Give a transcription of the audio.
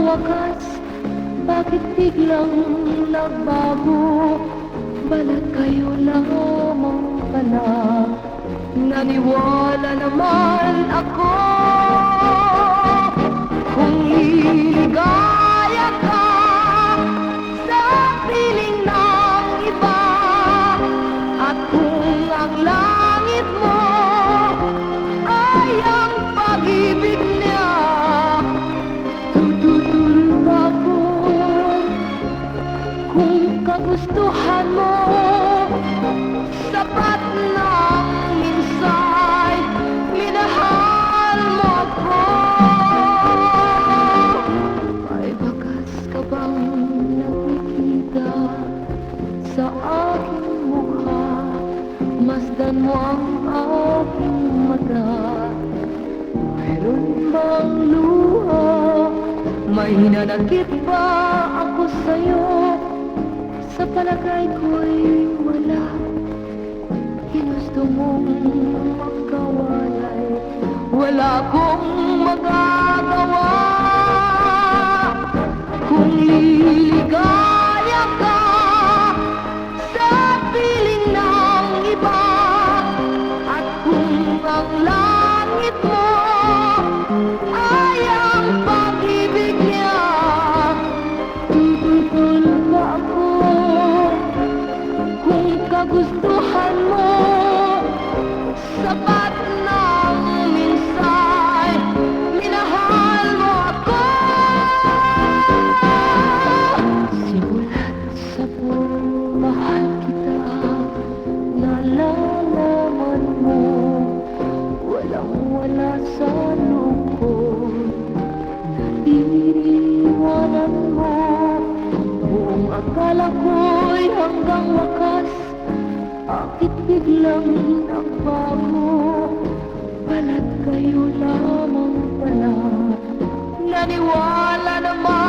wakas, bakit biglang nagbago? Balat kayo lamang pala. Naniwala naman ako kung liligaya ka sa piling ng iba, at kung ang langit mo ay ang pag-ibig niya, tutulog ako. Kung kagustuhan mo, sapat ng minsay minahal mo ko. May bakas ka bang nakikita sa aking mukha? Masdan mo ang aking mata. Mayroon bang luha? May hinanakit ba ako sa'yo? Sa palagay ko'y wala. Ginusto mong magkawalay, wala akong magagawa. Kung liligaya ka sa piling ng iba, at kung ang langit mo ay ang pag-ibig niya, tutulog ba ako? Kung kagustuhan mo, sapat ng minsay minahal mo ako. Simulat sa pagmahal kita, nalalaman mo, walang wala sa loob, naiiwanan mo. Buong akala ko'y hanggang wakas, bakit biglang nagbago? Balat kayo lamang pala. Naniwala naman